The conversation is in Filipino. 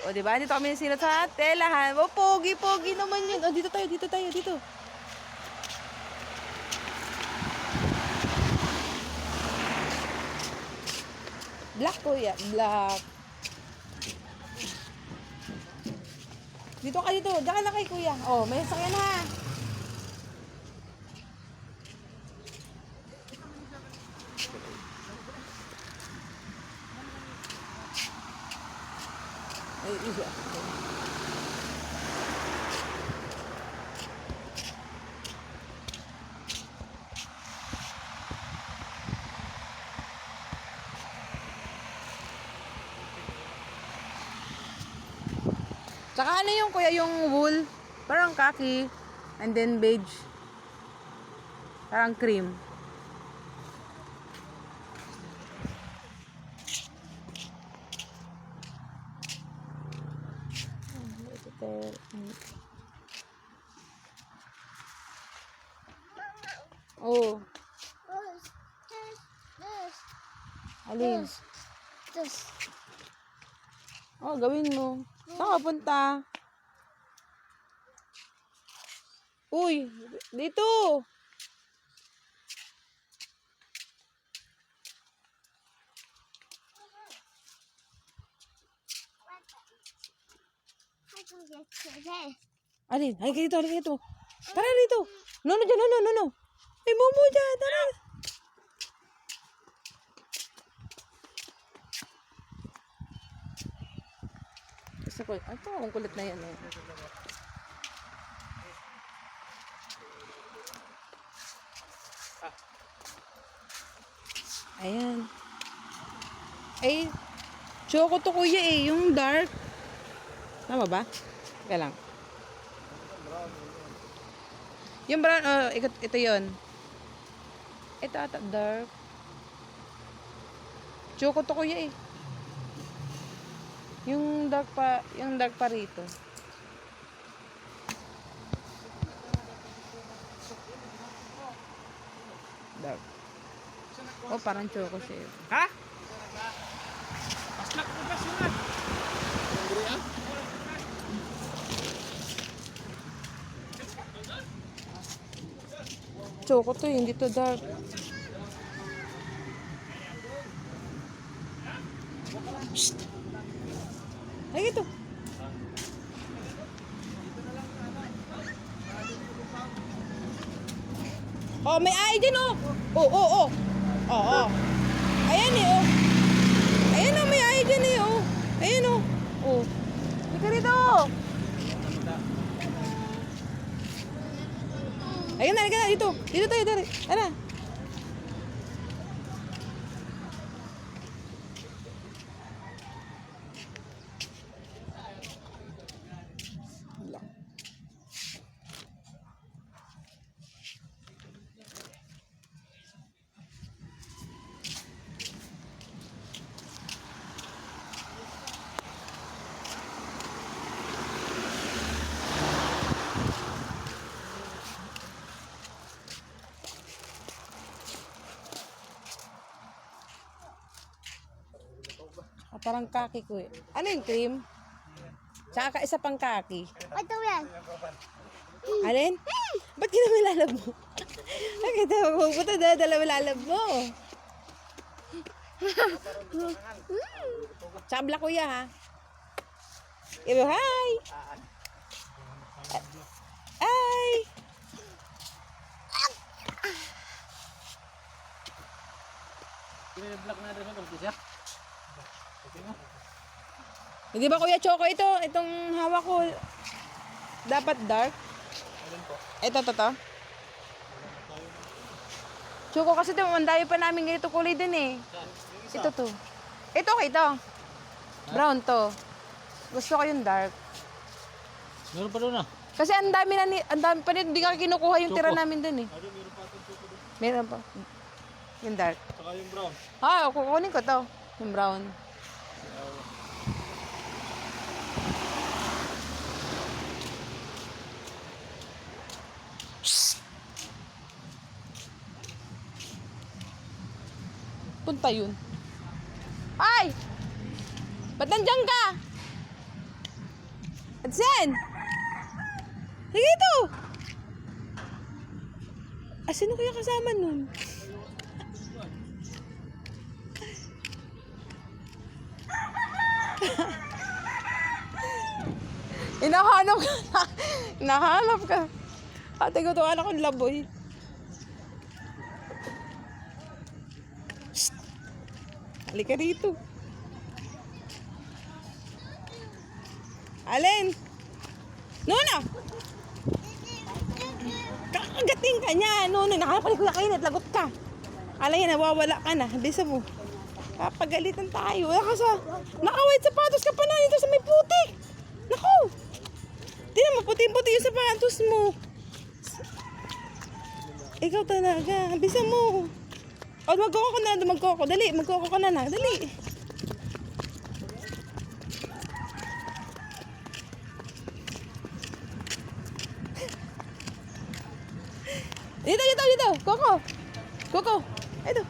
O, diba? Dito kami nasinat sa telahan. O, pogi-pogi naman yun. O, dito tayo, dito. Black, kuya. Black. Dito ka dito. Diyan ka lang kay kuya. O, may sakyan ha. Ay, iya. Tsaka ano yung kuya, yung wool, parang khaki, and then beige, parang cream. Oh, alin? This. Oh, gawin mo. Saan ka punta? Uy, dito. I can get to this. Alin? Halika dito. Tara dito. No. Ay, Momo dyan. Tara. Gusto ko. Ito, ang kulit na yan. Eh. Ayan. Ay, choco to kuya eh. Yung dark. Tama ba? Kaya lang. Yung brown, ito yun. Ito ata, dark. Choco to kuya eh. Yung dark pa rito. Dark. Oh, parang choco siya. Ha? Paslak ko ba sunod? Choco to, hindi to dark. Psst. Ay, ito. Oh, may ay din oh. Oh. Oo. Ayan eh oh. Ayan oh, may ay din eh oh. Ayan oh. Oh. Halika rito. Ayun na, dito. Dito tayo, dari. Tara. Ah, parang kaki ko eh. Ano yung cream? Tsaka isa pang kaki. Ito yan. Alin? Ba't kinamilalab mo? Bakit magpupunta na dalawa mo? Tsaka black kuya ha. Ibo, hi! Ay! Black na rin ito siya. Hindi ba kuya Choco ito? Itong hawak ko. Dapat dark? Ito, to. Choco kasi ito, mandayo pa namin ganito kulay din eh. Ito to. Ito okay to. Brown to. Gusto ko yung dark. Meron pa doon ah. Kasi ang dami pa rin, hindi ka kinukuha yung tira namin dun eh. Meron pa. Yung dark. Saka yung brown. Ah, kukunin ko to. Yung brown. Punta yun. Ay! Ba't nandiyan ka? Adsen! Sige ito! Sino kaya kasama nun? Hinahanap ka na. Hinahanap ka. Ate ko to, anak kong laboy. Shh! Halika dito. Alin? Nona! Kakagating ka niya. Nona, nakapalik ko kayo at lagot ka. Alay, nawawala ka na. Bisa mo. Papagalitan tayo. Wala ka sa... Nakawait sapatos ka pa na dito sa may putik. Naku! Tingnan mo, puti-puti yung sapatos mo. Ikaw talaga. Bisa mo. O, magkoko ka na. Magkoko. Dali, magkoko ka na na. Dali. Dito. Koko. Koko. Ito.